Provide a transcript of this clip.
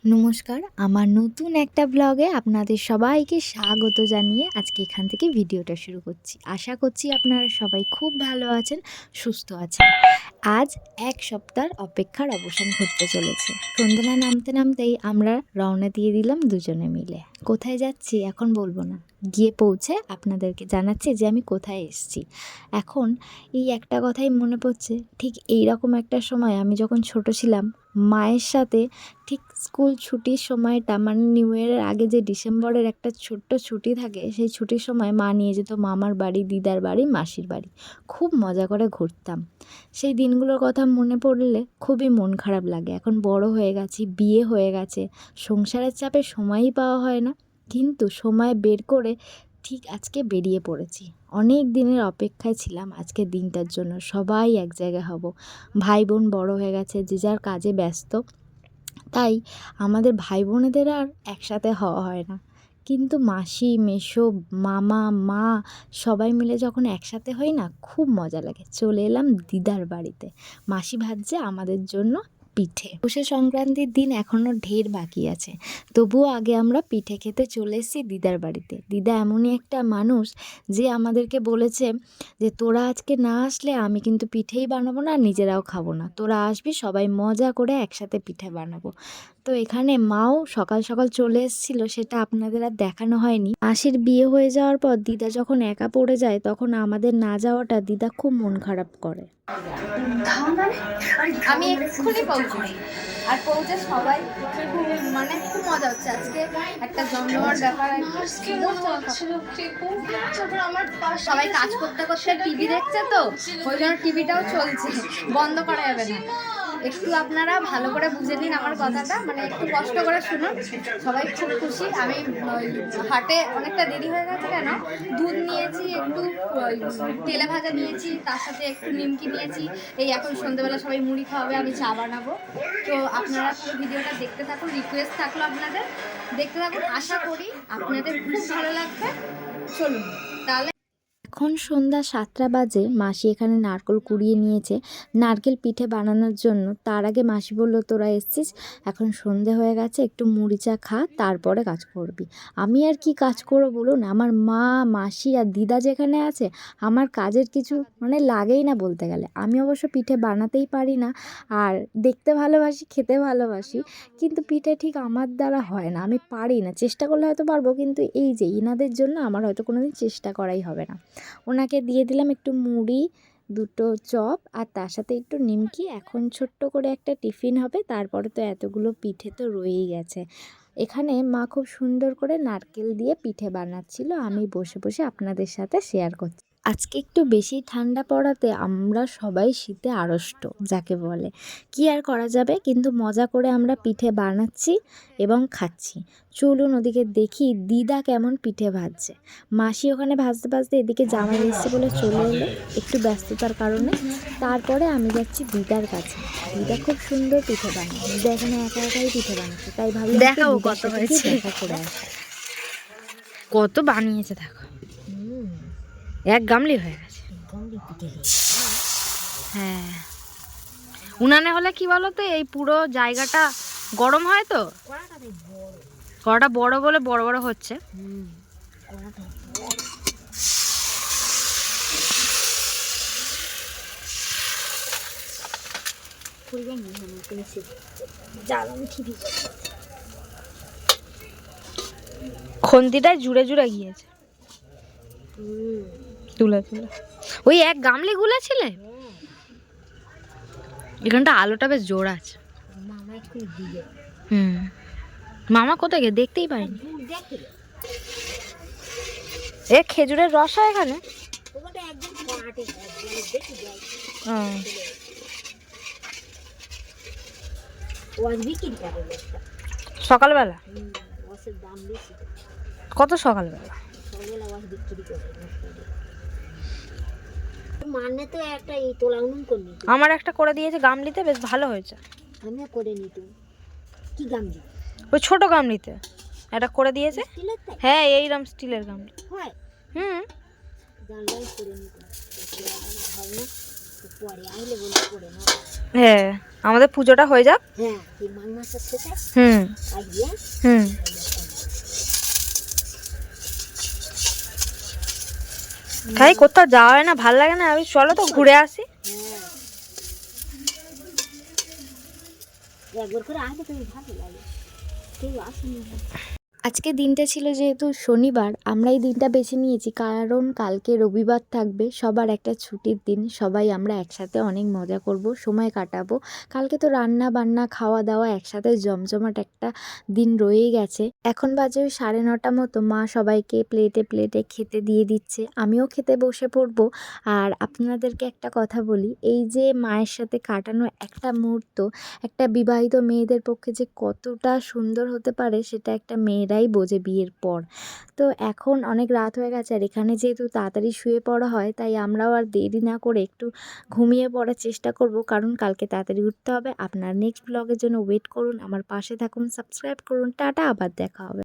নমস্কার, আমার নতুন একটা ব্লগে আপনাদের সবাইকে স্বাগত জানিয়ে আজকে এখান থেকে ভিডিওটা শুরু করছি। আশা করছি আপনারা সবাই খুব ভালো আছেন, সুস্থ আছেন। আজ এক সপ্তাহের অপেক্ষার অবসান ঘটতে চলেছে। সন্ধ্যা নামতে নামতেই আমরা রওনা দিয়ে দিলাম দুজনে মিলে। কোথায় যাচ্ছি এখন বলবো না, গিয়ে পৌঁছে আপনাদেরকে জানাচ্ছি যে আমি কোথায় এসেছি। এখন এই একটা কথাই মনে পড়ছে, ঠিক এইরকম একটা সময় আমি যখন ছোট ছিলাম, মায়ের সাথে ঠিক স্কুল ছুটির সময়টা, মানে নিউ ইয়ারের আগে যে ডিসেম্বরের একটা ছোট্ট ছুটি থাকে, সেই ছুটির সময় মা নিয়ে যেত মামার বাড়ি, দিদার বাড়ি, মাসির বাড়ি। খুব মজা করে ঘুরতাম। সেই দিনগুলোর কথা মনে পড়লে খুবই মন খারাপ লাগে। এখন বড় হয়ে গেছি, বিয়ে হয়ে গেছে, সংসারের চাপে সময়ই পাওয়া হয় না, কিন্তু সময় বের করে ঠিক আজকে বেরিয়ে পড়েছি। অনেক দিনের অপেক্ষায় ছিলাম আজকের দিনটার জন্য। সবাই এক জায়গায় হব। ভাই বোন বড় হয়ে গেছে, যে যার কাজে ব্যস্ত, তাই আমাদের ভাই বোনেদের আর একসাথে হওয়া হয় না। কিন্তু মাসি, মেসো, মামা, মা সবাই মিলে যখন একসাথে হই না, খুব মজা লাগে। চলে এলাম দিদার বাড়িতে। মাসি ভাজছে আমাদের জন্য পিঠে। পৌষে সংক্রান্তির দিন এখনও ঢের বাকি আছে, তবুও আগে আমরা পিঠে খেতে চলে এসেছি দিদার বাড়িতে। দিদা এমনই একটা মানুষ যে আমাদেরকে বলেছে যে তোরা আজকে না আসলে আমি কিন্তু পিঠেই বানাবো না, নিজেরাও খাবো না, তোরা আসবি, সবাই মজা করে একসাথে পিঠে বানাবো। তো এখানে মাও সকাল সকাল চলে এসেছিল, সেটা আপনাদের আর দেখানো হয়নি। মাসির বিয়ে হয়ে যাওয়ার পর দিদা যখন একা পড়ে যায়, তখন আমাদের না যাওয়াটা দিদা খুব মন খারাপ করে। আমি এক্ষুনি পৌঁছেছি, আর পৌঁছে সবাই মানে খুব মজা হচ্ছে। আজকে একটা জমজমাট ব্যাপার। সবাই কাজ করতে করতে টিভি দেখছে, তো ওই জন্য টিভিটাও চলছে, বন্ধ করা যাবে না। একটু আপনারা ভালো করে বুঝে নিন আমার কথাটা, মানে একটু কষ্ট করে শুনুন। সবাই খুব খুশি। আমি হাটে অনেকটা দেরি হয়ে গেছে, কেন দুধ নিয়েছি, একটু তেলে ভাজা নিয়েছি, তার সাথে একটু নিমকি নিয়েছি। এই এখন সন্ধ্যেবেলা সবাই মুড়ি খাওয়াবে, আমি চা বানাবো। তো আপনারা পুরো ভিডিওটা দেখতে থাকুন। রিকোয়েস্ট থাকলো আপনাদের, দেখতে থাকুন। আশা করি আপনাদের খুব ভালো লাগবে। চলুন তাহলে। এখন সন্ধ্যা 7টা বাজে। মাসি এখানে নারকেল কুড়িয়ে নিয়েছে নারকেল পিঠে বানানোর জন্য। তার আগে মাসি বলল তোরা এসছিস, এখন সন্ধে হয়ে গেছে, একটু মুড়ি চা খা, তারপরে কাজ করবি। আমি আর কি কাজ করবো বলুন? আমার মা, মাসি আর দিদা যেখানে আছে, আমার কাজের কিছু মানে লাগেই না বলতে গেলে। আমি অবশ্য পিঠে বানাতেই পারি না, আর দেখতে ভালোবাসি, খেতে ভালোবাসি, কিন্তু পিঠে ঠিক আমার দ্বারা হয় না, আমি পারি না। চেষ্টা করলে হয়তো পারবো, কিন্তু এই যে ইনাদের জন্য আমার হয়তো কোনোদিন চেষ্টা করাই হবে না। ওনাকে দিয়ে দিলাম একটু মুড়ি, দুটো চপ, আর তার সাথে একটু নিমকি। এখন ছোট্ট করে একটা টিফিন হবে, তারপরে তো এতগুলো পিঠে তো রয়েই গেছে। এখানে মা খুব সুন্দর করে নারকেল দিয়ে পিঠে বানাচ্ছিল, আমি বসে বসে আপনাদের সাথে শেয়ার করছি। আজকে একটু বেশি ঠান্ডা পড়াতে আমরা সবাই শীতে আড়ষ্ট যাকে বলে, কি আর করা যাবে, কিন্তু মজা করে আমরা পিঠে বানাচ্ছি এবং খাচ্ছি। চলুন ওদিকে দেখি দিদা কেমন পিঠে ভাজছে। মাসি ওখানে ভাজতে ভাজতে এদিকে জামাই এসছে বলে চলে এলো একটু ব্যস্ততার কারণে। তারপরে আমি যাচ্ছি দিদার কাছে। দিদা খুব সুন্দর পিঠে বানায়, দিদা এখানে একা একাই পিঠে বানাচ্ছে, তাই ভাবলাম দেখাবো দিদার কত সাথে হয়েছে। গিয়ে দেখা করে আসি। কত বানিয়েছে দেখো, এক গামলি হয়ে গেছে। হ্যাঁ, উনানে হলে কি বলতো, এই পুরো জায়গাটা গরম হয়, তো কড়াটা বড় বলে বড় বড় হচ্ছে। খন্তিটায় জুড়ে জুড়ে গিয়েছে, তুলে তুলে ওই এক গামলি গুলেছিলে। এখানটা আলোটা বেশ জোর আছে। মামা কোথায় গিয়ে দেখতেই পাইনি। এ খেজুরের রস হয় এখানে। সকালবেলা কত? সকালবেলা আমার একটা করে দিয়েছে গামলিতে, বেশ ভালো হয়েছে। আমিও করে নিতাম। কি গামলি? ওই ছোট গামলিতে এটা করে দিয়েছে। হ্যাঁ, এইরকম স্টিলের গামলি। জানলাম করে নিতাম। পরে আইলে বলে করে না। হ্যাঁ, আমাদের পুজোটা হয়ে যাক। হ্যাঁ, এই মাঘ মাসের শেষে হুম আসবে। হুম। খাই কোথাও যাওয়া হয় না, ভাল লাগে না। আমি চলো তো ঘুরে আসি। হ্যাঁ, একবার করে আসবে তুমি, ভালো লাগে। কেউ আসেনি না। আজকে দিনটা ছিল যেহেতু শনিবার, আমরা এই দিনটা বেছে নিয়েছি কারণ কালকে রবিবার থাকবে, সবার একটা ছুটির দিন। সবাই আমরা একসাথে অনেক মজা করব, সময় কাটাবো। কালকে তো রান্না বান্না খাওয়া দাওয়া একসাথে জমজমাট একটা দিন রয়েই গেছে। এখন বাজে ওই 9:30 মতো। মা সবাইকে প্লেটে প্লেটে খেতে দিয়ে দিচ্ছে, আমিও খেতে বসে পড়বো। আর আপনাদেরকে একটা কথা বলি, এই যে মায়ের সাথে কাটানো একটা মুহূর্ত একটা বিবাহিত মেয়েদের পক্ষে যে কতটা সুন্দর হতে পারে সেটা একটা মেয়েরাই বোঝে বিয়ের পর। তো এখন অনেক রাত হয়ে গেছে, আর এখানে যেহেতু তাড়াতাড়ি শুয়ে পড়া হয়, তাই আমরাও আর দেরি না করে একটু ঘুমিয়ে পড়ার চেষ্টা করব, কারণ কালকে তাড়াতাড়ি উঠতে হবে। আপনার নেক্সট ব্লগের জন্য ওয়েট করুন, আমার পাশে থাকুন, সাবস্ক্রাইব করুন। টাটা, আবার দেখা হবে।